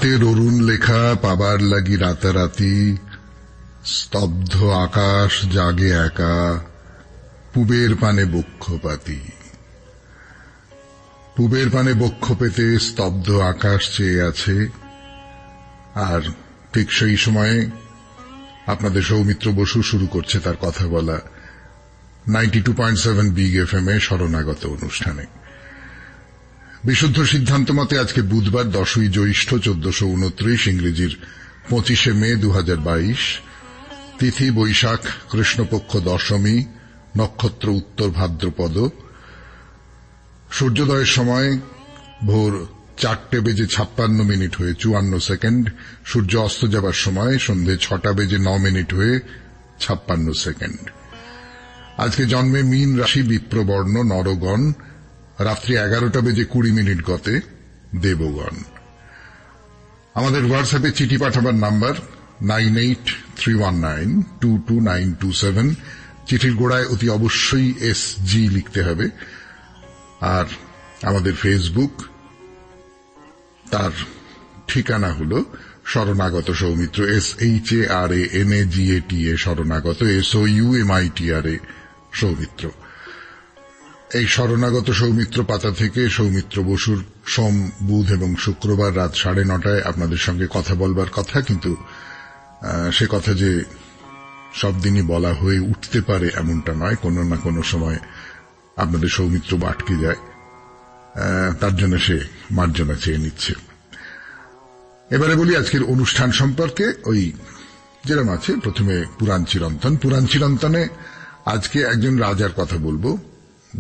রাতের অরুণ লেখা পাবার লাগি রাতারাতি, স্তব্ধ আকাশ জাগে একা, পুবের পানে বক্ষপাতি। পুবের পানে বক্ষ পেতে স্তব্ধ আকাশ চেয়ে আছে। আর ঠিক সেই সময়ে আপনাদের সৌমিত্র বসু শুরু করছে তার কথা বলা 92.7 বিগ এফএম এ শরণাগত অনুষ্ঠানে। বিশুদ্ধ সিদ্ধান্ত মতে আজকে বুধবার 10ই জ্যৈষ্ঠ 1429, ইংরেজির 25শে মে 2022, তিথি বৈশাখ, কৃষ্ণপক্ষ দশমী, নক্ষত্র উত্তর ভাদ্রপদ। সূর্যোদয়ের সময় ভোর 4:56 হয়ে 54 সেকেন্ড, সূর্য অস্ত যাবার সময় সন্ধে 6:09 হয়ে 56 সেকেন্ড। আজকে জন্মে মীন রাশি, বিপ্রবর্ণ নরগণ, রাত্রি 11:20 গতে দেবগণ। আমাদের হোয়াটসঅ্যাপে চিঠি পাঠাবার নাম্বার 9831922927। চিঠির গোড়ায় অতি অবশ্যই SG লিখতে হবে। আর আমাদের ফেসবুক, তার ঠিকানা হল শরণাগত সৌমিত্র, SHARANAGATA শরণাগত, SOUMITRA সৌমিত্র। এই শরণাগত সৌমিত্র পাতা থেকে সৌমিত্র বসুর সোম, বুধ এবং শুক্রবার রাত 9:30 আপনাদের সঙ্গে কথা বলবার কথা, কিন্তু সে কথা যে সব দিনই বলা হয়ে উঠতে পারে এমনটা নয়, কোনো না কোনো সময় আপনাদের সৌমিত্র আটকে যায়, তার জন্য সে মার্জনা চেয়ে নিচ্ছে। এবারে বলি আজকের অনুষ্ঠান সম্পর্কে। ওই যেরকম আছে, প্রথমে পুরাণ চিরন্তন। পুরাণ চিরন্তনে আজকে একজন রাজার কথা বলবো,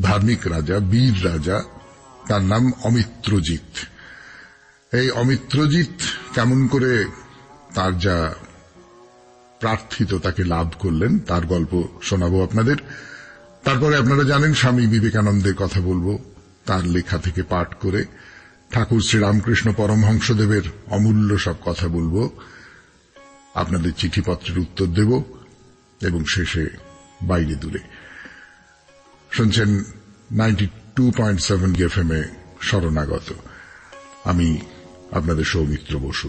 ধার্মিক রাজা, বীর রাজা, তার নাম অমিত্রজিৎ। এই অমিত্রজিৎ কেমন করে তার যা প্রার্থিত তাকে লাভ করলেন তার গল্প শোনাবো আপনাদের। তারপরে আপনারা জানেন স্বামী বিবেকানন্দের কথা বলবো, তার লেখা থেকে পাঠ করে। ঠাকুর শ্রীরামকৃষ্ণ পরমহংসদেবের অমূল্য সব কথা বলবো, আপনাদের চিঠিপত্রের উত্তর দেব, এবং শেষে বাইরে দূরে। শুনছেন 92.7 এফএম এ শরণাগত। আমি আপনাদের সৌমিত্র বসু।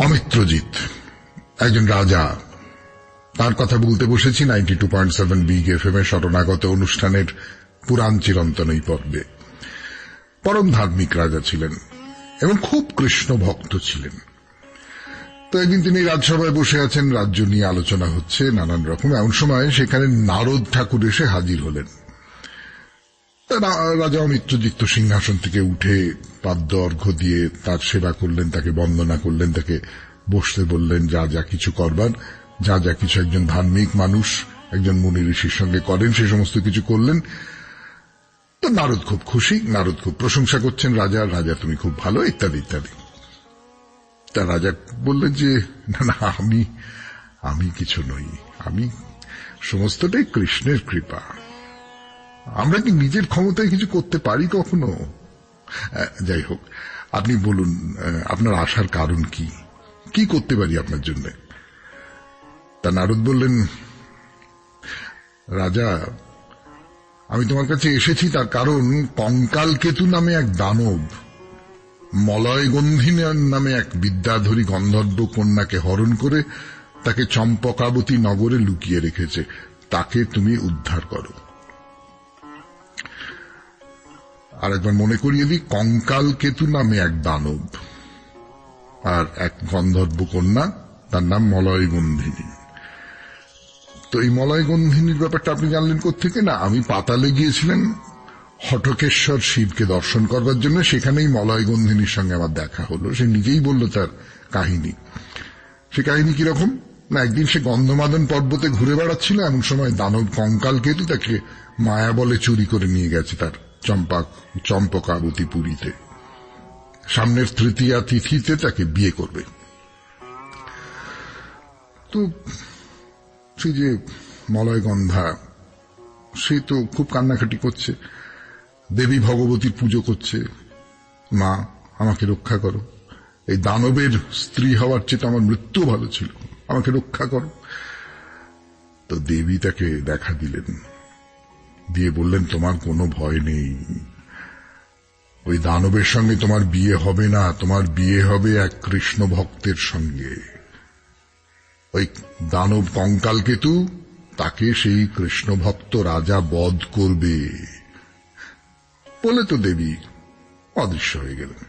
অমিত্রজিৎ একজন রাজা, তার কথা বলতে বসেছি 92.7 বিগ এফএম এ শরণাগত অনুষ্ঠানের পুরাণ চিরন্তন এই পর্বে। পরম ধার্মিক রাজা ছিলেন এবং খুব কৃষ্ণ ভক্ত ছিলেন। তো একদিন তিনি রাজসভায় বসে আছেন, রাজ্য নিয়ে আলোচনা হচ্ছে নানান রকম। এমন সময় সেখানে নারদ ঠাকুর এসে হাজির হলেন। রাজা অমিত্রজিৎ সিংহাসন থেকে উঠে পাদ্য অর্ঘ্য দিয়ে তার সেবা করলেন, তাকে বন্দনা করলেন, তাকে বসতে বললেন, যা যা কিছু করবার, যা যা কিছু একজন ধার্মিক মানুষ একজন মুনি ঋষির সঙ্গে করেন সে সমস্ত কিছু করলেন। তো নারদ খুব খুশি, নারদ খুব প্রশংসা করছেন রাজা, রাজা তুমি খুব ভালো, ইত্যাদি ইত্যাদি। তা রাজা বললেন যে না না, আমি কিছু নই, আমি সমস্তটাই কৃষ্ণের কৃপা। আমরা কি নিজের ক্ষমতায় কিছু করতে পারি কখনো? যাই হোক, আপনি বলুন আপনার আসার কারণ কি, কি করতে পারি আপনার জন্য? তা নারদ বললেন, রাজা আমি তোমার কাছে এসেছি তার কারণ কঙ্কাল কেতু নামে এক দানব মলয় গন্ধিনী নামে এক বিদ্যাধরী গন্ধর্ব কন্যাকে হরণ করে তাকে চম্পকাবতী নগরে লুকিয়ে রেখেছে, তাকে তুমি উদ্ধার করো। আর একবার মনে করিয়ে দিই, কঙ্কাল কেতু নামে এক দানব আর এক গন্ধর্ব কন্যা, তার নাম মলয় গন্ধিনী। তো এই মলয় গন্ধিনীর ব্যাপারটা আপনি জানলেন কোত্থেকে? না, আমি পাতালে গিয়েছিলেন হটকেশ্বর শিবকে দর্শন করবার জন্য, সেখানেই মলয় গন্ধিনীর সঙ্গে আমার দেখা হলো। সে নিজেই বলল তার কাহিনী। সে কাহিনী কিরকম না, একদিন সে গন্ধমাদন পর্বতে ঘুরে বেড়াচ্ছিল, এমন সময় দানব কঙ্কাল কেতু তাকে মায়া বলে চুরি করে নিয়ে গেছে তার চম্পকাবতী পুরীতে। সামনের তৃতীয়া তিথিতে তাকে বিয়ে করবে। তো সে যে মলয় গন্ধা, সে তো খুব কান্নাকাটি করছে, দেবী ভগবতীর পুজো করছে, মা আমাকে রক্ষা করো, এই দানবের স্ত্রী হওয়ার চেয়ে আমার মৃত্যু ভালো ছিল, আমাকে রক্ষা করো। তো দেবী তাকে দেখা দিলেন, দিয়ে বললেন তোমার কোনো ভয় নেই, ওই দানবের সঙ্গে তোমার বিয়ে হবে না, তোমার বিয়ে হবে এক কৃষ্ণ ভক্তের সঙ্গে। ওই দানব কঙ্কালকেতু, তাকে সেই কৃষ্ণ ভক্ত রাজা বধ করবে। বলে তো দেবী অদৃশ্য হয়ে গেলেন।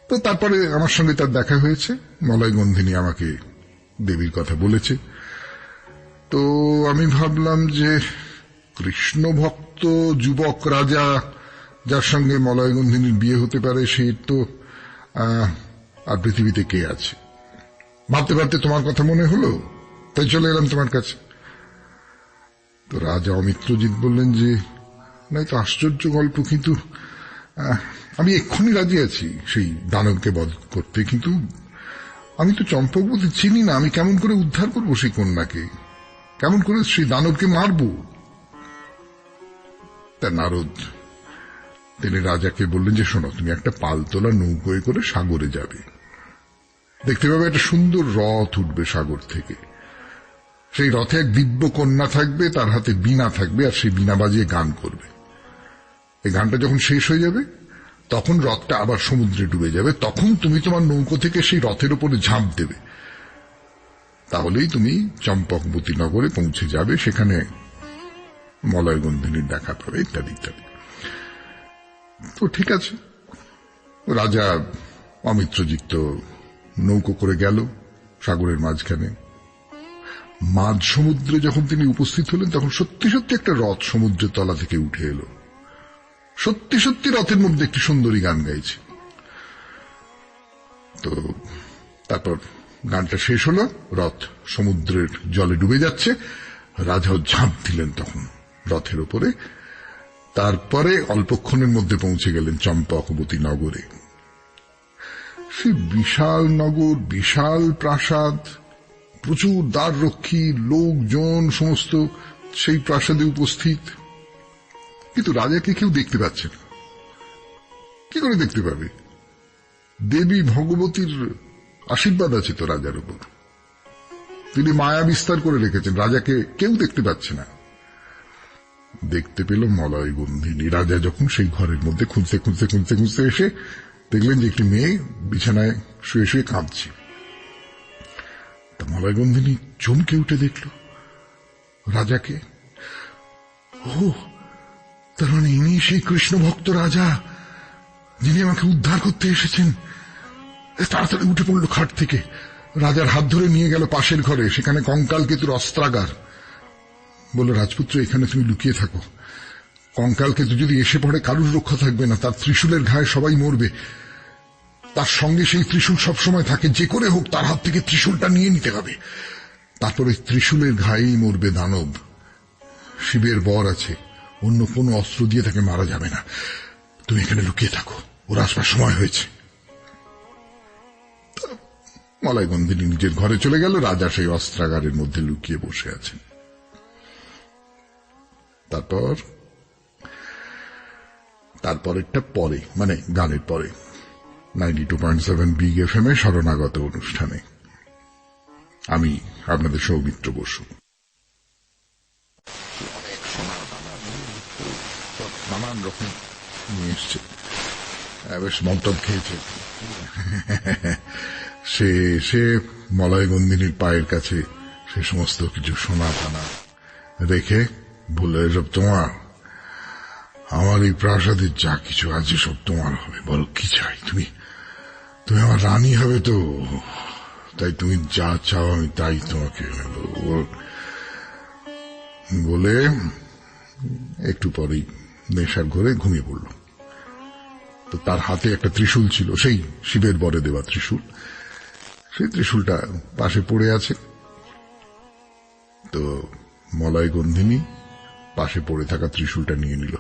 তো তারপরে আমার সঙ্গে তার দেখা হয়েছে, মলয়গন্ধিনী আমাকে দেবীর কথা বলেছে। তো আমি ভাবলাম যে কৃষ্ণ ভক্ত যুবক রাজা যার সঙ্গে মলয়গন্ধিনীর বিয়ে হতে পারে, সে তো আর পৃথিবীতে কে আছে। ভাবতে ভাবতে তোমার কথা মনে হলো, তাই চলে এলাম তোমার কাছে। তো রাজা অমিত্রজিৎ বললেন যে না, তো আশ্চর্য গল্প, কিন্তু আমি এক্ষুনি রাজি আছি সেই দানবকে বধ করতে, কিন্তু আমি তো চম্পকবতী চিনি না, আমি কেমন করে উদ্ধার করবো সেই কন্যাকে, কেমন করে সেই দানবকে মারব। তা নারদ তিনি রাজাকে বললেন যে শোনো, তুমি একটা পালতোলা নৌকোয় করে সাগরে যাবে, দেখতে পাবে একটা সুন্দর রথ উঠবে সাগর থেকে। সেই রথে এক দিব্য কন্যা থাকবে, তার হাতে বীণা থাকবে, আর সেই বীণা বাজিয়ে গান করবে। এই গানটা যখন শেষ হয়ে যাবে, তখন রথটা আবার সমুদ্রে ডুবে যাবে। তখন তুমি তোমার নৌকো থেকে সেই রথের উপরে ঝাঁপ দেবে, তাহলেই তুমি চম্পকবতী নগরে পৌঁছে যাবে, সেখানে মলয়গন্ধিনীর দেখা পাবে, ইত্যাদি ইত্যাদি। তো ঠিক আছে, রাজা অমিত্রজিৎ তো নৌকো করে গেল সাগরের মাঝখানে। মাঝ সমুদ্রে যখন তিনি উপস্থিত হলেন, তখন সত্যি সত্যি একটা রথ সমুদ্রের তলা থেকে উঠে এলো। সত্যি সত্যি রথের মধ্যে একটি সুন্দরী গান গাইছে। তো তারপর গানটা শেষ হলো, রথ সমুদ্রের জলে ডুবে যাচ্ছে, রাজাও ঝাঁপ দিলেন তখন রথের উপরে। তারপরে অল্পক্ষণের মধ্যে পৌঁছে গেলেন চম্পকবতী নগরে। সেই বিশাল নগর, বিশাল প্রাসাদ, প্রচুর দ্বাররক্ষী, লোকজন সমস্ত সেই প্রাসাদে উপস্থিত, কিন্তু রাজাকে কেউ দেখতে পাচ্ছে না। কি করে দেখতে পাবে? দেবী ভগবতীর আশীর্বাদ আছে তো রাজার উপর, তিনি মায়া বিস্তার করে রেখেছেন, রাজাকে কেউ দেখতে পাচ্ছে না। দেখতে পেল মলয়গন্ধিনী। রাজা যখন সেই ঘরের মধ্যে খুঁজতে খুঁজতে খুঁজতে খুঁজতে এসে দেখলেন যে একটি মেয়ে বিছানায় শুয়ে শুয়ে কাঁদছে। তা মলয়গন্ধিনী চমকে উঠে দেখল রাজাকে। ও, তার মানে ইনি সেই কৃষ্ণ ভক্ত রাজা, যিনি আমাকে উদ্ধার করতে এসেছেন। তাড়াতাড়ি উঠে পড়ল খাট থেকে, রাজার হাত ধরে নিয়ে গেল পাশের ঘরে, সেখানে কঙ্কালকেতুর অস্ত্রাগার। বলল, রাজপুত্র, এখানে তুমি লুকিয়ে থাকো, কঙ্কালকেতু যদি এসে পড়ে কারুর রক্ষা থাকবে না, তার ত্রিশূলের ঘায়ে সবাই মরবে। তার সঙ্গে সেই ত্রিশূল সবসময় থাকে, যে করে হোক তার হাত থেকে ত্রিশূলটা নিয়ে নিতে হবে। তারপরে ত্রিশূলের ঘায়েই মরবে দানব। শিবের বর আছে, অন্য কোনো অস্ত্র দিয়ে তাকে মারা যাবে না। তুমি এখানে লুকিয়ে থাকো, ওর আসবার সময় হয়েছে। মলয়গন্ধিনী নিজের ঘরে চলে গেল, রাজা সেই অস্ত্রাগারের মধ্যে লুকিয়ে বসে আছেন। তারপরেরটা পরে, মানে গানের পরে 92.7 বিগ FM এ শরণাগত অনুষ্ঠানে আমি আপনাদের সৌমিত্র বসু। নানান রকম নিয়ে এসছে, বেশ মন্তব খেয়েছে। সে মলয়গন্ধিনীর পায়ের কাছে সে সমস্ত কিছু সোনা দানা রেখে বলল, এসব তোমার, আমার এই প্রাসাদের যা কিছু আছে সব তোমার হবে। বলো কি চাই? তুমি আমার রানী হবে তো, তাই তুমি যা চাও আমি তাই তোমাকে বলে একটু পরেই নেশার ঘরে ঘুমিয়ে পড়ল। তো তার হাতে একটা ত্রিশূল ছিল, সেই শিবের বরে দেওয়া ত্রিশূল। সেই ত্রিশূলটা পাশে পড়ে আছে। তো মলয়গন্ধিনী পাশে পড়ে থাকা ত্রিশূলটা নিয়ে নিল,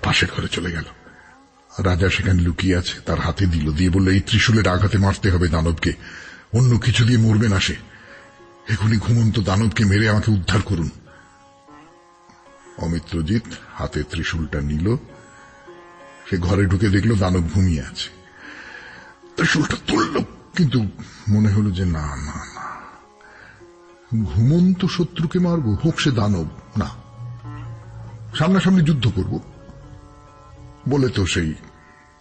পাশের ঘরে চলে গেল। রাজা সেখানে লুকিয়ে আছে, তার হাতে দিল, দিয়ে বলল, এই ত্রিশূলের আঘাতে মারতে হবে দানবকে, অন্য কিছু দিয়ে মরবে না সে। এখনই ঘুমন্ত দানবকে মেরে আমাকে উদ্ধার করুন। অমিত্রজিৎ হাতে ত্রিশূলটা নিল, সে ঘরে ঢুকে দেখলো দানব ঘুমিয়ে আছে। ত্রিশূলটা তুলল, কিন্তু মনে হলো যে না না না, ঘুমন্ত শত্রুকে মারবো, হোক সে দানব না, সামনাসামনি যুদ্ধ করব বলে তো সেই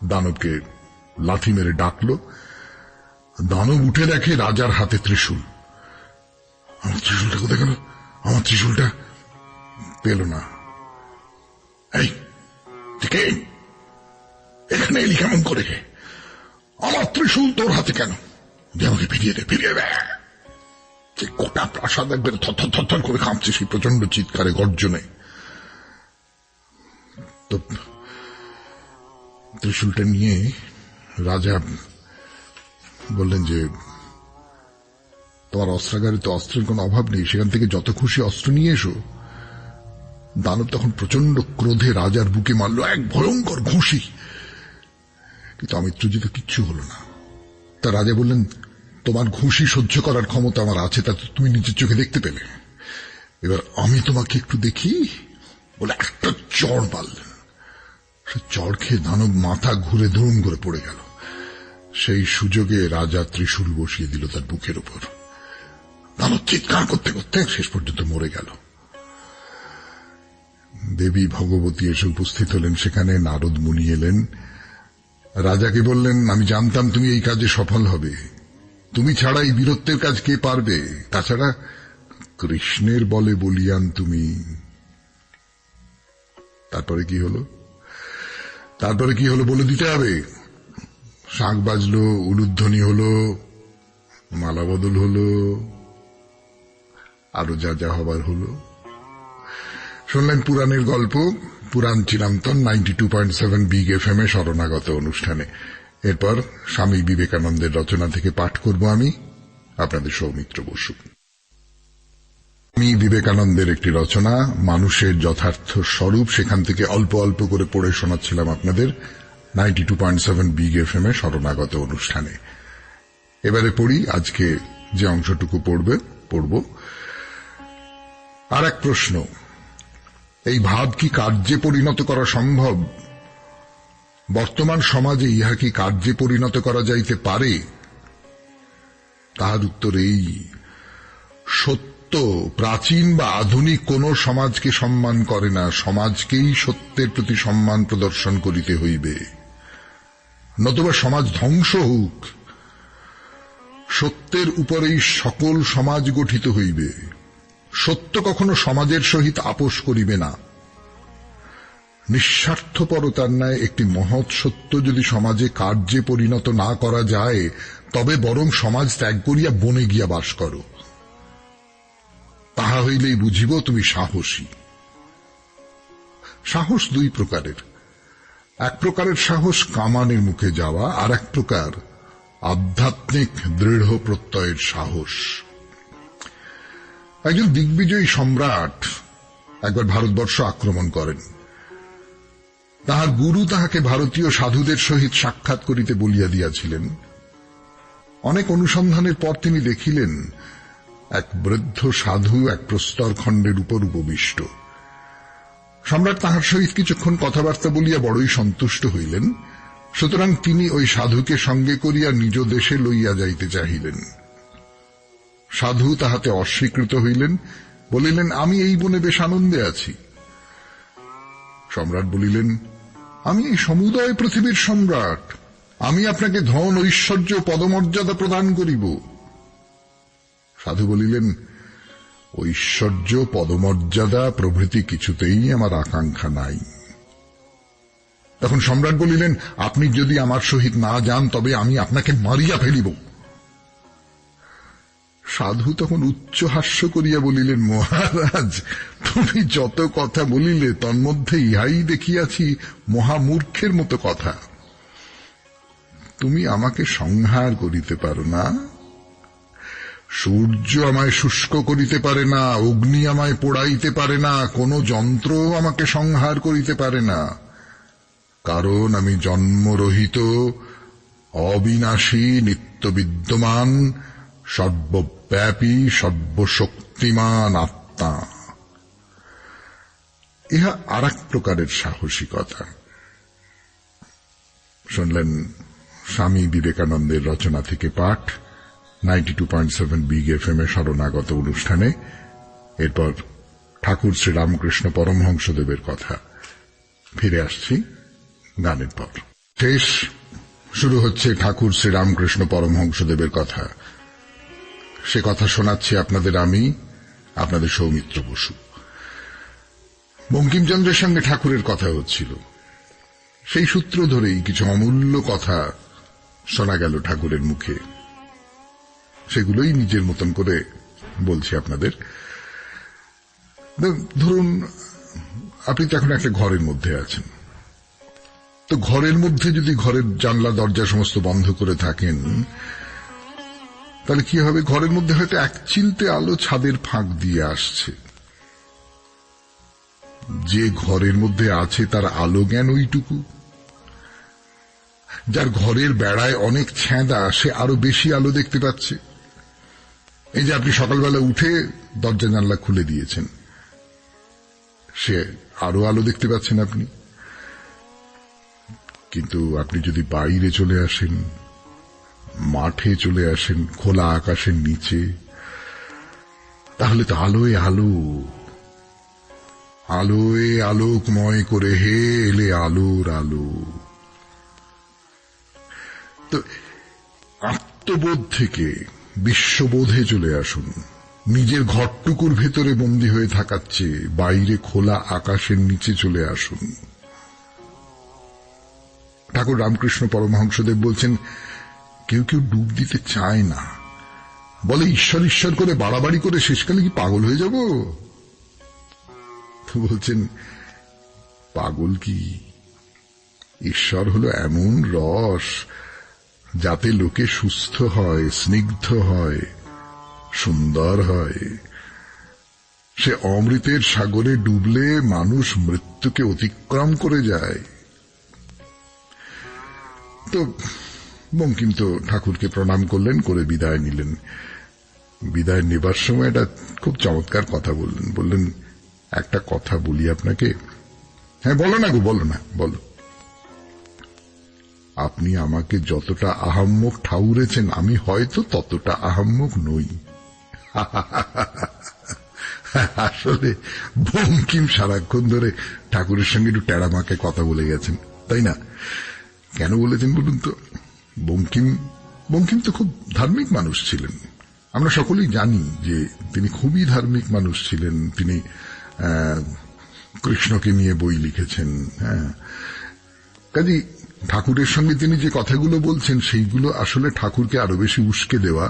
দানবকে লাথি মেরে ডাকলো। দানব উঠে দেখে রাজার হাতে ত্রিশূল। আমার ত্রিশূলটা কোথায় গেল? আমার ত্রিশূলটা পেল না। এই কে? এখানে এলি কেমন করে? আমার ত্রিশূল তোর হাতে কেন? আমাকে ফিরিয়ে দে, ফিরিয়ে দে। গোটা প্রাসাদ একবার থর থর করে কাঁপছে সেই প্রচন্ড চিৎকারে, গর্জনে। তো ত্রিশূলটা নিয়ে রাজা বললেন যে, তোমার অস্ত্রাগারে তো অস্ত্রের কোনো অভাব নেই, সেখান থেকে যত খুশি অস্ত্র নিয়ে এসো। দানব তখন প্রচন্ড ক্রোধে রাজার বুকে মারল এক ভয়ঙ্কর ঘুষি, কিন্তু অমিত্রজিৎ কিচ্ছু হলো না। তা রাজা বললেন, তোমার ঘুষি সহ্য করার ক্ষমতা আমার আছে, তা তুমি নিজের চোখে দেখতে পেলে, এবার আমি তোমাকে একটু দেখি বলে একটা চড় মারলেন। সে চড় খেয়ে দানব মাথা ঘুরে ধুম করে পড়ে গেল। সেই সুযোগে রাজা ত্রিশূল বসিয়ে দিল তার বুকের উপর। দানব চিৎকার করতে করতে শেষ পর্যন্ত মরে গেল। দেবী ভগবতী এসে উপস্থিত হলেন সেখানে। নারদ মুনি এলেন, রাজাকে বললেন, আমি জানতাম তুমি এই কাজে সফল হবে, তুমি ছাড়া এই বীরত্বের কাজ কে পারবে? তাছাড়া কৃষ্ণের বলে বলিয়ান তুমি। তারপরে কি হলো? তারপরে কি হলো বলে দিতে হবে। শাঁখ বাজলো, উলুধ্বনি হলো, মালা বদল হলো, আরো যা যা হবার হলো। শুনলেন পুরাণের গল্প, পুরাণ চিরান্তন 92.7 বিগ FM এ শরণাগত অনুষ্ঠানে। এরপর স্বামী বিবেকানন্দের রচনা থেকে পাঠ করব আমি, আপনাদের সৌমিত্র বসু। স্বামী বিবেকানন্দের একটি রচনা, মানুষের যথার্থ স্বরূপ, সেখান থেকে অল্প অল্প করে পড়ে শোনাচ্ছিলাম আপনাদের 92.7 বিগ FM এ শরণাগত অনুষ্ঠানে। এবারে পড়ি আজকে যে অংশটুকু পড়ব। আর এক প্রশ্ন, এই ভাব কি কার্যে পরিণত করা সম্ভব? বর্তমান সমাজে ইহা কি কার্যে পরিণত করা যাইতে পারে? তাহার উত্তর এই, সত্য প্রাচীন বা আধুনিক কোন সমাজকে সম্মান করে না, সমাজকেই সত্যের প্রতি সম্মান প্রদর্শন করিতে হইবে, নতুবা সমাজ ধ্বংস হোক। সত্যের উপরেই সকল সমাজ গঠিত হইবে। সত্য কখনো সমাজের সহিত আপোষ করিবে না। নিঃস্বার্থপরতার ন্যায় একটি মহৎ সত্য যদি সমাজে কার্যে পরিণত না করা যায়, তবে বরং সমাজ ত্যাগ করিয়া বনে গিয়া বাস করো। তাহা হইলেই বুঝিব তুমি সাহসী। সাহস দুই প্রকারের। এক প্রকারের সাহস কামানের মুখে যাওয়া, আর এক প্রকার আধ্যাত্মিক দৃঢ় প্রত্যয়ের সাহস। একজন দিগ্বিজয়ী সম্রাট একবার ভারতবর্ষ আক্রমণ করেন। তাহার গুরু তাহাকে ভারতীয় সাধুদের সহিত সাক্ষাৎ করিতে বলিয়া দিয়াছিলেন। অনেক অনুসন্ধানের পর তিনি দেখিলেন এক বৃদ্ধ সাধু এক প্রস্তর খণ্ডের উপর উপবিষ্ট। সম্রাট তাহার সহিত কিছুক্ষণ কথাবার্তা বলিয়া বড়ই সন্তুষ্ট হইলেন। সুতরাং তিনি ওই সাধুকে সঙ্গে করিয়া নিজ দেশে লইয়া যাইতে চাহিলেন। সাধু তাহাতে অস্বীকৃত হইলেন, বলিলেন, আমি এই বনে বেশ আনন্দে আছি। সম্রাট বলিলেন, আমি এই সমুদয় পৃথিবীর সম্রাট, আমি আপনাকে ধন ঐশ্বর্য পদমর্যাদা প্রদান করিব। সাধু বলিলেন, ঐশ্বর্য পদমর্যাদা প্রভৃতি কিছুতেই আমার আকাঙ্ক্ষা নাই। তখন সম্রাট বলিলেন, আপনি যদি আমার সহিত না যান তবে আমি আপনাকে মারিয়া ফেলিব। সাধু তখন উচ্চ হাস্য করিয়া বলিলেন, মহারাজ, তুমি যত কথা বলিলে তন্মধ্যে ইহাই দেখিয়াছি মহামূর্খের মতো কথা। তুমি আমাকে সংহার করিতে পারো না। সূর্য আমায় শুষ্ক করিতে পারে না, অগ্নি আমায় পোড়াইতে পারে না, কোন যন্ত্র আমাকে সংহার করিতে পারে না, কারণ আমি জন্মরহিত, অবিনাশী, নিত্য বিদ্যমান, সর্বব্যাপী, সর্বশক্তিমান আত্মা। ইহা আর এক প্রকারের সাহসিকতা। শুনলেন স্বামী বিবেকানন্দের রচনা থেকে পাঠ 92.7 বিগ FM এ শরণাগত অনুষ্ঠানে। এরপর ঠাকুর শ্রীরামকৃষ্ণ পরমহংসদেবের কথা। ফিরে আসছি গানের পর। শেষ শুরু হচ্ছে ঠাকুর শ্রীরামকৃষ্ণ পরমহংসদেবের কথা। সে কথা শোনাচ্ছি আপনাদের আমি, আপনাদের সৌমিত্র বসু। বঙ্কিমচন্দ্রের সঙ্গে ঠাকুরের কথা হচ্ছিল, সেই সূত্র ধরেই কিছু অমূল্য কথা শোনা গেল ঠাকুরের মুখে। সেগুলোই নিজের মতন করে বলছি আপনাদের। ধরুন, আপনি তো এখন একটা ঘরের মধ্যে আছেন, তো ঘরের মধ্যে যদি ঘরের জানলা দরজা সমস্ত বন্ধ করে থাকেন, তাহলে কি হবে? ঘরের মধ্যে হয়তো এক চিলতে আলো ছাদের ফাঁক দিয়ে আসছে। যে ঘরের মধ্যে আছে তার আলো জ্ঞান ওইটুকু। যার ঘরের বেড়ায় অনেক ছেঁদা, সে আরো বেশি আলো দেখতে পাচ্ছে। এই যে আপনি সকালবেলা উঠে দরজা জানলা খুলে দিয়েছেন, সে আরো আলো দেখতে পাচ্ছেন আপনি। কিন্তু আপনি যদি বাইরে চলে আসেন, মাঠে চলে আসেন, খোলা আকাশের নিচে, তাহলে তো আলোয় আলো, আলোয় আলোকময় করে হে এলে আলোর আলো। তো আত্মবোধ থেকে বিশ্ববোধে চলে আসুন। নিজের ঘরটুকুর ভেতরে বন্দী হয়ে থাকার চেয়ে বাইরে খোলা আকাশের নিচে চলে আসুন। ঠাকুর রামকৃষ্ণ পরমহংসদেব বলছেন, কেউ কেউ ডুব দিতে চায় না, বলে ঈশ্বর ঈশ্বর করে বাড়াবাড়ি করে শেষকালে কি পাগল হয়ে যাব? তো বলছেন, পাগল কি? ঈশ্বর হলো এমন রস যাতে লোকে সুস্থ হয়, স্নিগ্ধ হয়, সুন্দর হয়। সে অমৃতের সাগরে ডুবলে মানুষ মৃত্যুকে অতিক্রম করে যায়। তো বঙ্কিম তো ঠাকুরকে প্রণাম করলেন, করে বিদায় নিলেন। বিদায় নেবার সময় একটা খুব চমৎকার কথা বললেন। বললেন, একটা কথা বলি আপনাকে। হ্যাঁ, বলো না গো, বলো না, বলো। আপনি আমাকে যতটা আহাম্মক ঠাউরেছেন, আমি হয়তো ততটা আহাম্মক নই। আসলে বঙ্কিম সারাক্ষণ ধরে ঠাকুরের সঙ্গে একটু টেড়ামাকে কথা বলে গেছেন, তাই না? কেন বলেছেন বলুন তো? বঙ্কিম তো খুব ধার্মিক মানুষ ছিলেন। আমরা সকলেই জানি যে তিনি খুবই ধার্মিক মানুষ ছিলেন। তিনি কৃষ্ণকে নিয়ে বই লিখেছেন। হ্যাঁ, কাজে ঠাকুরের সঙ্গে তিনি যে কথাগুলো বলছেন, সেইগুলো আসলে ঠাকুরকে আরো বেশি উস্কে দেওয়া,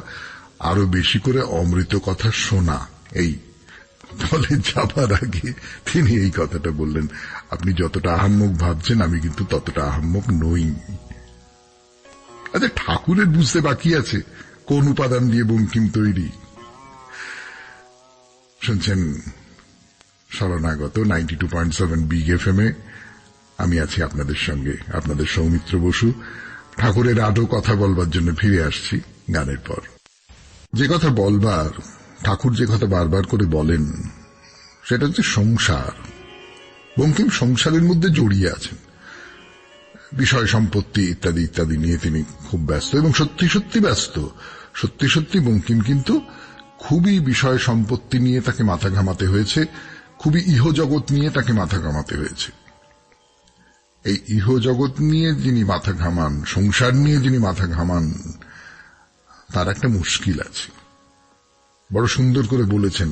আরো বেশি করে অমৃত কথা শোনা। এই বলে যাবার আগে তিনি এই কথাটা বললেন, আপনি যতটা আহাম্মক ভাবছেন, আমি কিন্তু ততটা আহাম্মক নই। আচ্ছা, ঠাকুরের বুঝতে বাকি আছে কোন উপাদান দিয়ে বঙ্কিম তৈরি। শুনছেন শরণাগত 92.7 বিগ এফএম-এ। আমি আছি আপনাদের সঙ্গে, আপনাদের সৌমিত্র বসু। ঠাকুরের আরো কথা বলবার জন্য ফিরে আসছি গানের পর। যে কথা বলবার, ঠাকুর যে কথা বারবার করে বলেন, সেটা হচ্ছে সংসার। বঙ্কিম সংসারের মধ্যে জড়িয়ে আছেন। বিষয় সম্পত্তি ইত্যাদি ইত্যাদি নিয়ে তিনি খুব ব্যস্ত, এবং সত্যি সত্যি ব্যস্ত। সত্যি সত্যি বঙ্কিম কিন্তু খুবই বিষয় সম্পত্তি নিয়ে তাকে মাথা ঘামাতে হয়েছে, খুবই ইহজগৎ নিয়ে তাকে মাথা ঘামাতে হয়েছে। এই ইহজগৎ নিয়ে যিনি মাথা ঘামান, সংসার নিয়ে যিনি মাথা ঘামান, তার একটা মুশকিল আছে। বড় সুন্দর করে বলেছেন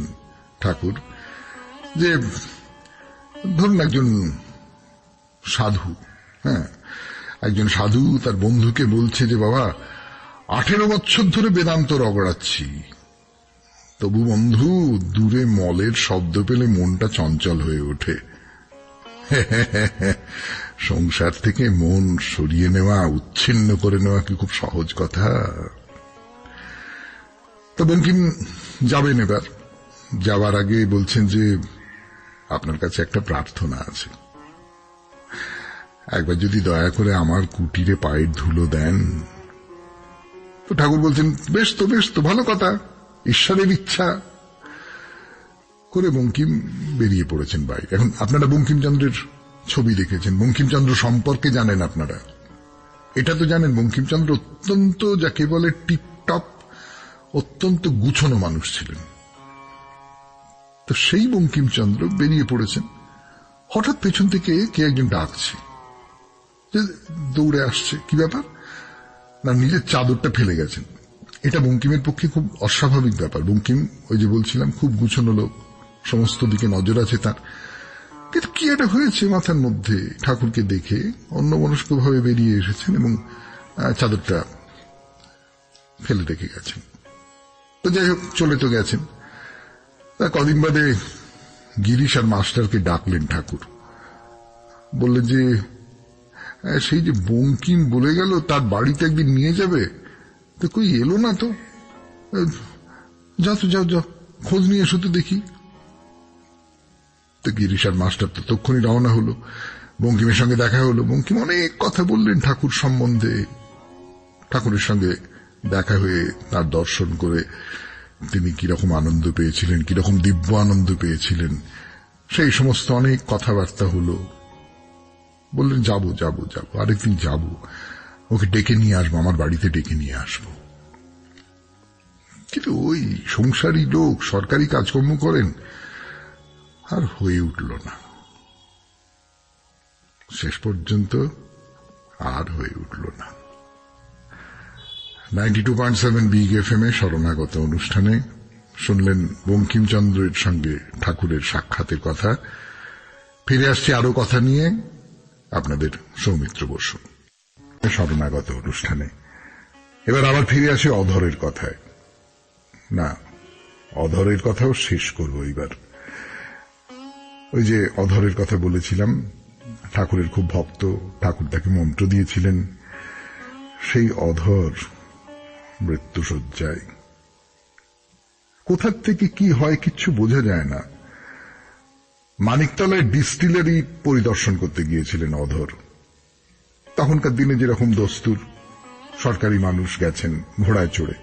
ঠাকুর যে, ধরুন একজন সাধু, হ্যাঁ, একজন সাধু তার বন্ধুকে বলছে যে, বাবা 18 বছর ধরে বেদান্ত রগড়াচ্ছি, তবু বন্ধু দূরে মলের শব্দ পেলে মনটা চঞ্চল হয়ে ওঠে। সংসার থেকে মন সরিয়ে নেওয়া, উচ্ছিন্ন করে নেওয়া কি খুব সহজ কথা? তো বঙ্কিম যাবেন এবার। যাবার আগে বলছেন যে, আপনার কাছে একটা প্রার্থনা আছে, একবার যদি দয়া করে আমার কুটিরে পায়ের ধুলো দেন। তো ঠাকুর বলছেন, বেশ তো, বেশ তো, ভালো কথা, ঈশ্বরের ইচ্ছা। করে বঙ্কিম বেরিয়ে পড়েছেন বাইরে। এখন আপনারা বঙ্কিমচন্দ্রের ছবি দেখেছেন, বঙ্কিমচন্দ্র সম্পর্কে জানেন আপনারা। এটা তো জানেন বঙ্কিমচন্দ্র অত্যন্ত, যাকে বলে টিপটপ, অত্যন্ত গুছানো মানুষ ছিলেন। তো সেই বঙ্কিমচন্দ্র বেরিয়ে পড়েছেন, হঠাৎ পেছন থেকে কে একজন ডাকছে। যে দৌড়ে আসছে। কি ব্যাপার না, নিজের চাদরটা ফেলে গেছেন। এটা বঙ্কিমের পক্ষে খুব অস্বাভাবিক ব্যাপার। বঙ্কিম ওই যে বলছিলাম খুব গুছানো লোক, সমস্ত দিকে নজর আছে তার, কিন্তু কি একটা হয়েছে মাথার মধ্যে। ঠাকুরকে দেখে অন্যমনস্ক ভাবে বেরিয়ে এসেছেন এবং চাদরটা ফেলে রেখে গেছেন। তো যাই হোক, চলে তো গেছেন। কদিন বাদে গিরিশ আর মাস্টারকে ডাকলেন ঠাকুর, বললেন যে সেই যে বঙ্কিম বলে গেল তার বাড়িতে একদিন নিয়ে যাবে, তো কই এলো না তো, যাও তো যাও যাও খোঁজ নিয়ে এসো তো দেখি। তো গিরিশ আর মাস্টার তো তক্ষুনি রওনা হলো। বঙ্কিমের সঙ্গে দেখা হলো। বঙ্কিম অনেক কথা বললেন ঠাকুর সম্বন্ধে। ঠাকুরের সঙ্গে দেখা হয়ে তার দর্শন করে তিনি কিরকম আনন্দ পেয়েছিলেন, কিরকম দিব্য আনন্দ পেয়েছিলেন, সেই সমস্ত অনেক কথাবার্তা হলো। বললেন যাবো যাবো যাবো, আরেকদিন যাবো, ওকে ডেকে নিয়ে আসবো, আমার বাড়িতে ডেকে নিয়ে আসবো। কিন্তু ওই সংসারী লোক, সরকারি কাজকর্ম করেন, আর হয়ে উঠল না। শেষ পর্যন্ত আর হয়ে উঠল না। 92.7 বিগ এফএম এ শরণাগত অনুষ্ঠানে শুনলেন বঙ্কিমচন্দ্রের সঙ্গে ঠাকুরের সাক্ষাতের কথা। ফিরে আসছি আরো কথা নিয়ে, আপনাদের সৌমিত্র বসু শরণাগত অনুষ্ঠানে। এবার আবার ফিরে আসি অধরের কথায়। না, অধরের কথাও শেষ করব এবার। ওই যে অধরের কথা বলেছিলাম, ঠাকুরের খুব ভক্ত, ঠাকুর তাকে মন্ত্র দিয়েছিলেন। সেই অধর মৃত্যুশয্যায়। কোথার থেকে কি হয় কিচ্ছু বোঝা যায় না। মানিকতলায় ডিস্টিলারি পরিদর্শন করতে গিয়েছিলেন অধর। তখনকার দিনে যেরকম দস্তুর, সরকারি মানুষ গেছেন ঘোড়ায় চড়ে।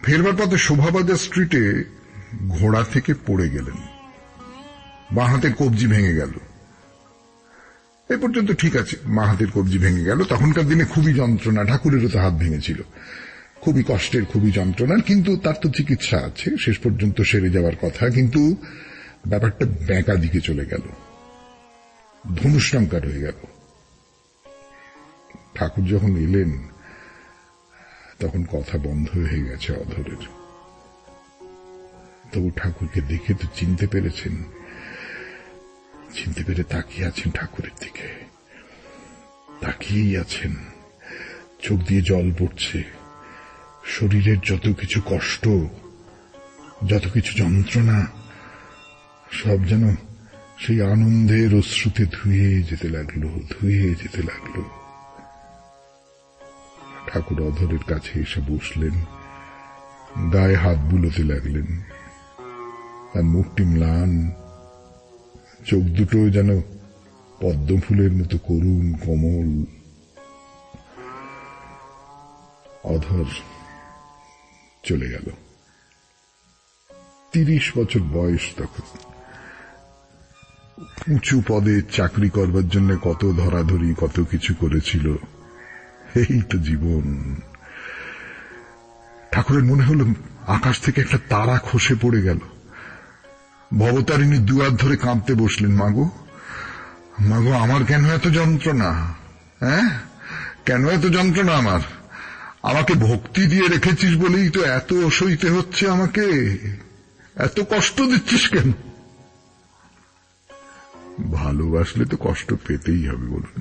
ফেরবার পথে শোভাবাজার স্ট্রিটে ঘোড়া থেকে পড়ে গেলেন, বাঁ হাতের কবজি ভেঙে গেল। এ পর্যন্ত ঠিক আছে, মা হাতের কবজি ভেঙে গেল। তখনকার দিনে খুবই যন্ত্রণা, ঠাকুরেরও তো হাত ভেঙেছিল, খুবই কষ্টের, খুবই যন্ত্রণার। কিন্তু তার তো চিকিৎসা আছে, শেষ পর্যন্ত সেরে যাওয়ার কথা। কিন্তু ব্যাপারটা ব্যাঁকা দিকে চলে গেল, ধনুষ্টঙ্কার হয়ে গেল। ঠাকুর যখন এলেন তখন কথা বন্ধ হয়ে গেছে অধরের। তবু ঠাকুরকে দেখে তো চিনতে পেরেছেন, চিনতে পেরে তাকিয়ে আছেন ঠাকুরের দিকে, তাকিয়েই আছেন। চোখ দিয়ে জল পড়ছে। শরীরের যত কিছু কষ্ট, যত কিছু যন্ত্রণা, সব যেন সেই আনন্দের অশ্রুতে ধুয়ে যেতে লাগলো, ধুয়ে যেতে লাগলো। ঠাকুর অধরের কাছে এসে বসলেন, গায়ে হাত বুলোতে লাগলেন। তার মুখটি ম্লান, চোখ দুটো যেন পদ্ম ফুলের মতো করুণ কোমল। অধর চলে গেল। 30 বছর বয়স তখন। উঁচু পদে চাকরি করবার জন্য কত ধরাধরি, কত কিছু করেছিল। এই তো জীবন। ঠাকুরের মনে হলো আকাশ থেকে একটা তারা খসে পড়ে গেল। ভবতারিণী দুয়ার ধরে কাঁদতে বসলেন, মাগো মাগো, আমার কেন এত যন্ত্রণা? কেন এত যন্ত্রণা আমার? আমাকে ভক্তি দিয়ে রেখেছিস বলেই তো এত সইতে হচ্ছে আমাকে। এত কষ্ট দিচ্ছিস কেন? ভালোবাসলে তো কষ্ট পেতেই হবে, বলুন।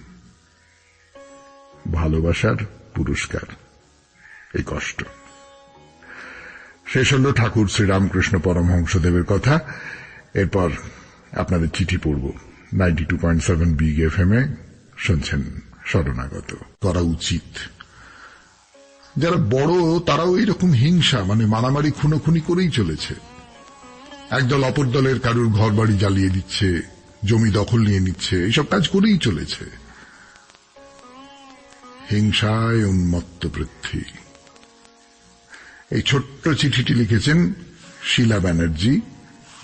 ভালোবাসার পুরস্কার এই কষ্ট। শেষ হল ঠাকুর শ্রীরামকৃষ্ণ পরমহংসদেবের কথা। এরপর আপনাদের চিঠি পড়ব। 92.7 বিগ এফএম এ শুনছেন শরণাগত। করা উচিত। যারা বড় তারাও এইরকম হিংসা, মানে মারামারি, খুনোখুনি করেই চলেছে। একদল অপর দলের কারুর ঘর বাড়ি জ্বালিয়ে দিচ্ছে, জমি দখল নিয়ে নিচ্ছে, এইসব কাজ করেই চলেছে। হিংসায় উন্মত্ত পৃথ্বী। এই ছোট্ট চিঠিটি লিখেছেন শীলা ব্যানার্জি,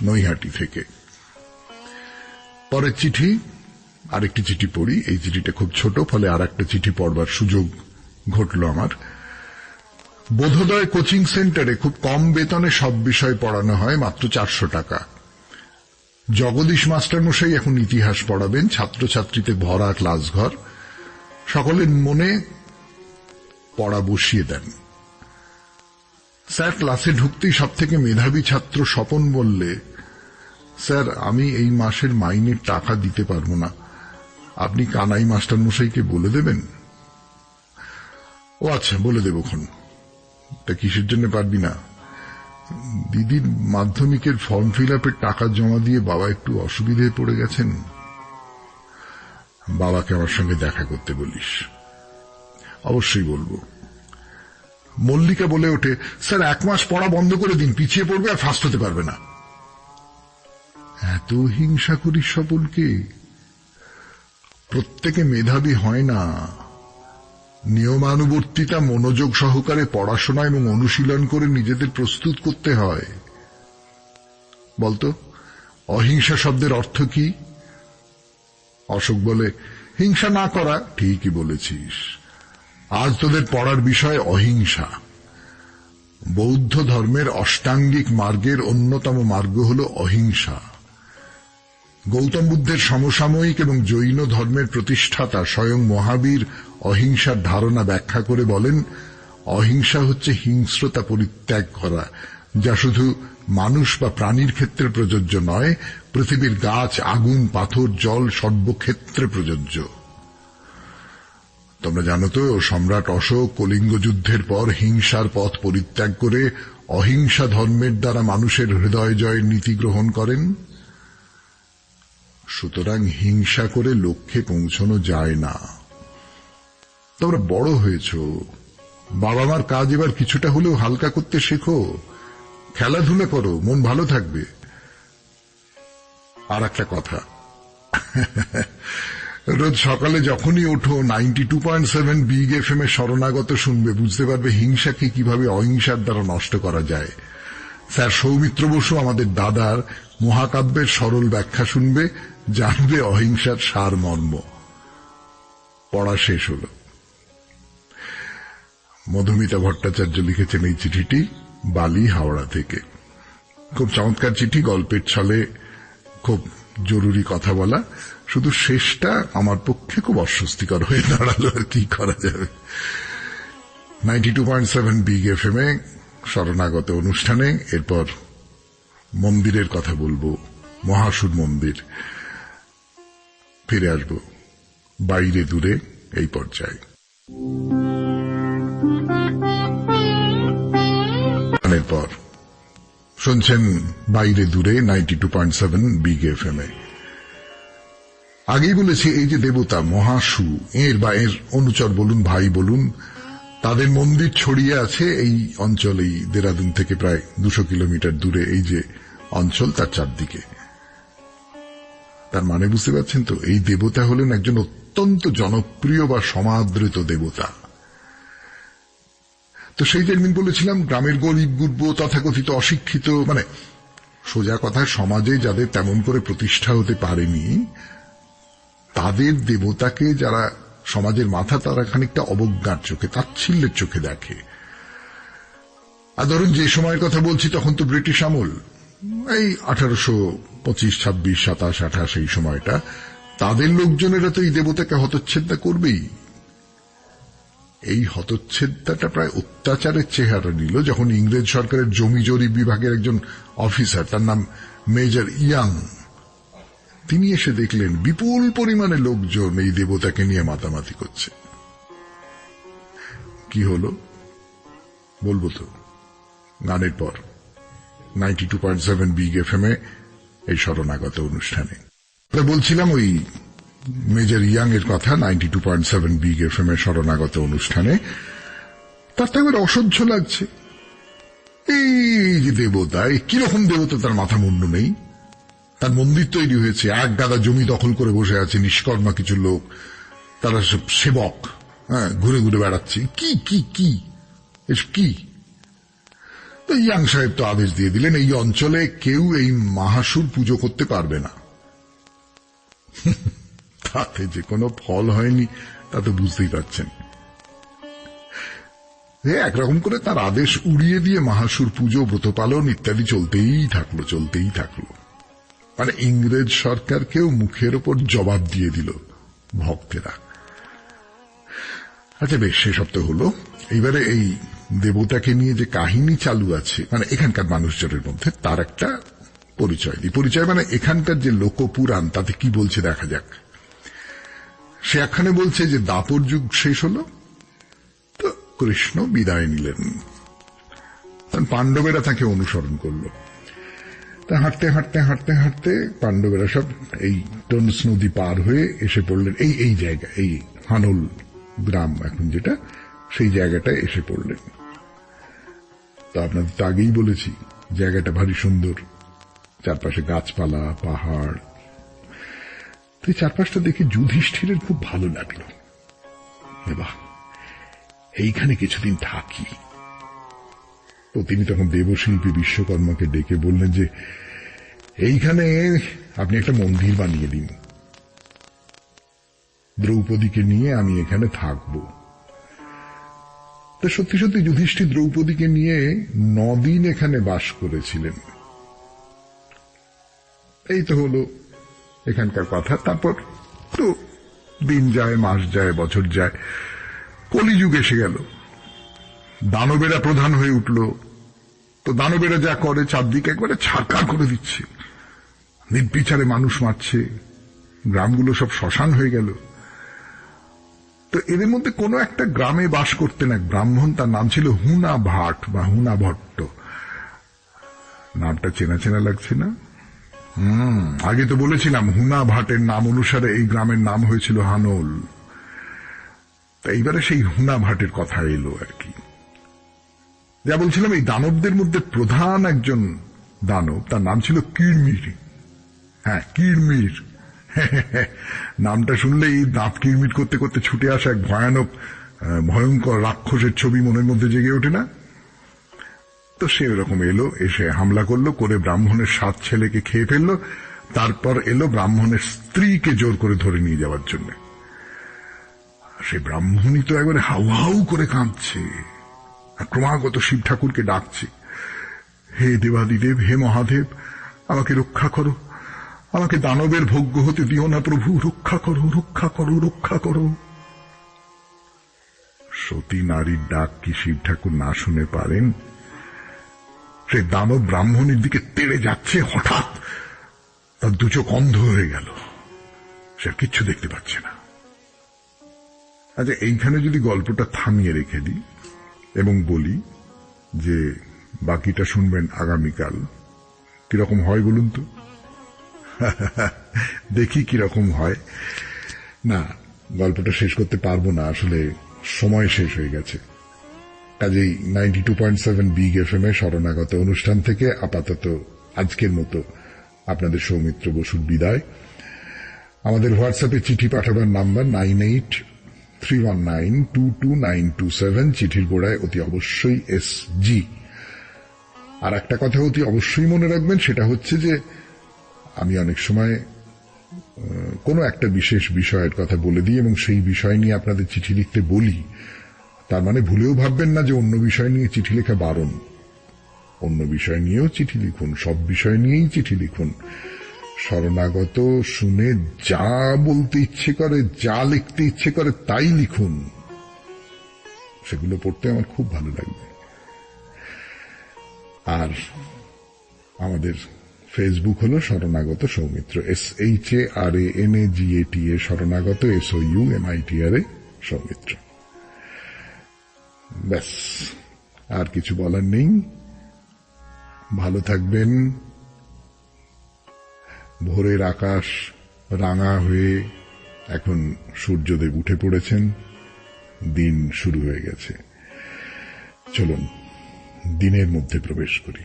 নৈহাটি থেকে। পরের চিঠি, আরেকটি চিঠি পড়ি। এই চিঠিটা খুব ছোট, ফলে আর একটা চিঠি পড়বার সুযোগ ঘটল আমার। বোধোদয় কোচিং সেন্টারে খুব কম বেতনে সব বিষয় পড়ানো হয়, মাত্র 400 টাকা। জগদীশ মাস্টারমশাই এখন ইতিহাস পড়াবেন, ছাত্রছাত্রীতে ভরা ক্লাস ঘর। সকলের মনে পড়া বসিয়ে দেন। স্যার ক্লাসে ঢুকতেই সবথেকে মেধাবী ছাত্র স্বপন বললে, স্যার আমি এই মাসের মাইনের টাকা দিতে পারবো না, আপনি কানাই মাস্টার মশাইকে বলে দেবেন। ও আচ্ছা, বলে দেবক্ষণ। তা কিসের জন্য পারবি না? দিদির মাধ্যমিকের ফর্ম ফিল আপের টাকা জমা দিয়ে বাবা একটু অসুবিধায় পড়ে গেছেন, বাবাকে আমার সঙ্গে দেখা করতে বলিস। অবশ্যই বলবো। মল্লিকা বলে ওঠে, স্যার 1 মাস পড়া বন্ধ করে দিন, পিছিয়ে পড়বে আর ফার্স্ট হতে পারবে না। এত হিংসা করিস সকলকে? প্রত্যেকে মেধাবী হয় না। নিয়মানুবর্তিতা, মনোযোগ সহকারে পড়াশোনা এবং অনুশীলন করে নিজেদের প্রস্তুত করতে হয়। বলতো অহিংসা শব্দের অর্থ কি? অশোক বলে, হিংসা না করা। ঠিকই বলেছিস। আজ তোদের পড়ার বিষয় অহিংসা। বৌদ্ধ ধর্মের অষ্টাঙ্গিক মার্গের অন্যতম মার্গ হল অহিংসা। গৌতম বুদ্ধের সমসাময়িক এবং জৈন ধর্মের প্রতিষ্ঠাতা স্বয়ং মহাবীর অহিংসার ধারণা ব্যাখ্যা করে বলেন, অহিংসা হচ্ছে হিংস্রতা পরিত্যাগ করা, যা শুধু মানুষ বা প্রাণীর ক্ষেত্রে প্রযোজ্য নয়, পৃথিবীর গাছ, আগুন, পাথর, জল সর্বক্ষেত্রে প্রযোজ্য। তোমরা জানো তো, সম্রাট অশোক কলিঙ্গ যুদ্ধের পর হিংসার পথ পরিত্যাগ করে অহিংসা ধর্মের দ্বারা মানুষের হৃদয় জয়ের নীতি গ্রহণ করেন। সুতরাং হিংসা করে লক্ষ্যে পৌঁছানো যায় না। তোমরা বড় হয়েছ, বাবা মার কাজ এবার কিছুটা হলেও হালকা করতে শেখো, খেলাধুলা করো, মন ভালো থাকবে। আর একটা কথা, রোজ সকালে যখনই ওঠো 92.7 বিগ এফএম এর শরণাগত শুনবে, বুঝতে পারবে হিংসাকে কিভাবে অহিংসার দ্বারা নষ্ট করা যায়। স্যার সৌমিত্র বসু আমাদের দাদার মহাকাব্যের সরল ব্যাখ্যা শুনবে, জানবে অহিংসার সারমর্ম। পড়া শেষ হল। মধুমিতা ভট্টাচার্য লিখেছেন এই চিঠিটি বালি, হাওড়া থেকে। খুব চমৎকার চিঠি, গল্পের ছলে খুব জরুরি কথা বলা। শুধু শেষটা আমার পক্ষে খুব অস্বস্তিকর হয়ে দাঁড়ালো, আর কি করা যাবে। 92.7 বিগ এফএম এ শরণাগত অনুষ্ঠানে এরপর মন্দিরের কথা বলবো, মহাসুর মন্দির। ফিরে আসবো বাইরে দূরে এই পর্যায়ে। পর শুনছেন বাইরে দূরে 92.7 বিগ এফএম এ। আগেই বলেছি, এই যে দেবতা মহাসু, এর বা এর অনুচর বলুন, ভাই বলুন, তাদের মন্দির ছড়িয়ে আছে এই অঞ্চলেই, দেরাদুন থেকে প্রায় 200 কিলোমিটার দূরে এই যে অঞ্চল, তার চারদিকে। তার মানে বুঝতে পারছেন তো, এই দেবতা হলেন একজন অত্যন্ত জনপ্রিয় বা সমাদৃত দেবতা। তো সেই যে একদিন বলেছিলাম, গ্রামের গরিব গুরব তথাকথিত অশিক্ষিত, মানে সোজা কথায় সমাজে যাদের তেমন করে প্রতিষ্ঠা হতে পারেনি, তাদের দেবতাকে যারা সমাজের মাথা, তারা খানিকটা অবজ্ঞার চোখে, তাচ্ছিল্যের চোখে দেখে। আর ধরুন যে সময়ের কথা বলছি, তখন তো ব্রিটিশ আমল, এই 1825, 26, 27, 28 এই সময়টা, তাদের লোকজনেরা তো এই দেবতাকে হতচ্ছেদা করবেই। এই হতচ্ছেদাটা প্রায় অত্যাচারের চেহারা নিল যখন ইংরেজ সরকারের জমি জরিপ বিভাগের একজন অফিসার, তার নাম মেজর ইয়াং, তিনি এসে দেখলেন বিপুল পরিমাণে লোকজন এই দেবতাকে নিয়ে মাতামাতি করছে। কি হলো বলবো তো গানের পর 92.7 বিগ এফএম এ এই শরণাগত অনুষ্ঠানে। বলছিলাম ওই মেজর ইয়াং এর কথা, 92.7 বিগ এফএম এর শরণাগত অনুষ্ঠানে। তার তো এবার অসহ্য লাগছে। এই যে দেবতা, কিরকম দেবতা, তার মাথা মুন্ডু নেই। তার মন্দির তৈরি হয়েছে, এক গাদা জমি দখল করে বসে আছে নিষ্কর্মা কিছু লোক, তারা সব সেবক, ঘুরে ঘুরে বেড়াচ্ছে। কি কি কি এসব কি? তো ইয়াং সাহেব তো আদেশ দিয়ে দিলেন, এই অঞ্চলে কেউ এই মহাসুর পুজো করতে পারবে না। তাতে যে কোনো ফল হয়নি তা তো বুঝতেই পারছেন। একরকম করে তার আদেশ উড়িয়ে দিয়ে মহাসুর পুজো, ব্রত পালন ইত্যাদি চলতেই থাকলো। মানে ইংরেজ সরকারকেও মুখের ওপর জবাব দিয়ে দিল ভক্তেরা। আচ্ছা বেশ, সেসব তো হলো। এইবারে এই দেবতাকে নিয়ে যে কাহিনী চালু আছে মানে এখানকার মানুষজনের মধ্যে, তার একটা পরিচয় দিই। পরিচয় মানে এখানকার যে লোকপুরাণ তাতে কি বলছে দেখা যাক। সে একখানে বলছে যে দাপর যুগ শেষ হলো, তো কৃষ্ণ বিদায় নিলেন, পাণ্ডবেরা তাকে অনুসরণ করল। তা হাঁটতে হাঁটতে হাঁটতে হাঁটতে পাণ্ডবেরা সব এই টনস নদী পার হয়ে এসে পড়লেন এই জায়গা, এই হানল গ্রাম এখন যেটা, সেই জায়গাটায় এসে পড়লেন। তো আপনাদের তো আগেই বলেছি জায়গাটা ভারী সুন্দর, চারপাশে গাছপালা, পাহাড়। তো চারপাশটা দেখে যুধিষ্ঠিরের খুব ভালো লাগলো। বাহ, এইখানে কিছুদিন থাকি। তো তিনি তখন দেবশিল্পী বিশ্বকর্মাকে ডেকে বললেন যে এইখানে আপনি একটা মন্দির বানিয়ে দিন, দ্রৌপদীকে নিয়ে আমি এখানে থাকব। তো সত্যি সত্যি যুধিষ্ঠির দ্রৌপদীকে নিয়ে 9 দিন এখানে বাস করেছিলেন। এই তো হলো এখানকার কথা। তারপর তো দিন যায়, মাস যায়, বছর যায়, কলিযুগ এসে গেল। দানবেরা প্রধান হয়ে উঠল। তো দানবেরা যা করে চারদিকে একবারে ছারখার করে দিচ্ছে, নির্বিচারে মানুষ মারছে, গ্রামগুলো সব শ্মশান হয়ে গেল। তো এদের মধ্যে কোন একটা গ্রামে বাস করতেন এক ব্রাহ্মণ, তার নাম ছিল হুনা ভাট বা হুনা ভট্ট। নামটা চেনা চেনা লাগছে না? আগে তো বলেছিলাম হুনা ভাটের নাম অনুসারে এই গ্রামের নাম হয়েছিল হানল। তা এইবারে সেই হুনা ভাটের কথা এলো আর কি। যা বলছিলাম, এই দানবদের মধ্যে প্রধান একজন দানব, তার নাম ছিল কিরমির। হ্যাঁ, কিরমির। নামটা শুনলেই দাঁত কিরমির করতে করতে ছুটে আসা এক ভয়ঙ্কর রাক্ষসের ছবি মনের মধ্যে জেগে ওঠে না? তো সে ওরকম এলো, এসে হামলা করলো, করে ব্রাহ্মণের 7 ছেলেকে খেয়ে ফেললো। তারপর এলো ব্রাহ্মণের স্ত্রীকে জোর করে ধরে নিয়ে যাওয়ার জন্য। সে ব্রাহ্মণই তো একবারে হাউ হাউ করে কাঁদছে, ক্রমাগত শিব ঠাকুরকে ডাকছে, হে দেবাদিদেব, হে মহাদেব, আমাকে রক্ষা করো, আমাকে দানবের ভোগ্য হতে দিও না প্রভু, রক্ষা করো, রক্ষা করো, রক্ষা করো। সতী নারীর ডাক কি শিব ঠাকুর না শুনে পারেন? সে দানব ব্রাহ্মণের দিকে তেড়ে যাচ্ছে, হঠাৎ তার 2 চোখ অন্ধ হয়ে গেল, সে আর কিচ্ছু দেখতে পাচ্ছে না। আচ্ছা, এইখানে যদি গল্পটা থামিয়ে রেখে দিই এবং বলি যে বাকিটা শুনবেন আগামীকাল, কিরকম হয় বলুন তো? দেখি কিরকম হয়। না, গল্পটা শেষ করতে পারবো না, আসলে সময় শেষ হয়ে গেছে। কাজেই 92.7 বিগ FM এ শরণাগত অনুষ্ঠান থেকে আপাতত আজকের মতো আপনাদের সৌমিত্র বসুর বিদায়। আমাদের হোয়াটসঅ্যাপে চিঠি পাঠাবার নাম্বার 9831922927। চিঠির গোড়ায় অতি অবশ্যই SG। আর একটা কথা অতি অবশ্যই মনে রাখবেন, সেটা হচ্ছে যে আমি অনেক সময় কোনো একটা বিশেষ বিষয়ের কথা বলে দিই এবং সেই বিষয় নিয়ে আপনাদের চিঠি লিখতে বলি। তার মানে ভুলেও ভাববেন না যে অন্য বিষয় নিয়ে চিঠি লেখা বারণ। অন্য বিষয় নিয়েও চিঠি লিখুন, সব বিষয় নিয়েই চিঠি লিখুন। শরণাগত শুনে যা বলতে ইচ্ছে করে, যা লিখতে ইচ্ছে করে তাই লিখুন, সেগুলো পড়তে আমার খুব ভালো লাগবে। আর আমাদের ফেসবুক হলো শরণাগত সৌমিত্র, SHARANAGATA শরণাগত, SOUMITRA সৌমিত্র। ব্যাস, আর কিছু বলার নেই। ভালো থাকবেন। ভোরের আকাশ রাঙা হয়ে এখন সূর্যদেব উঠে পড়েছেন, দিন শুরু হয়ে গেছে। চলুন দিনের মধ্যে প্রবেশ করি।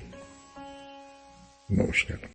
নমস্কার।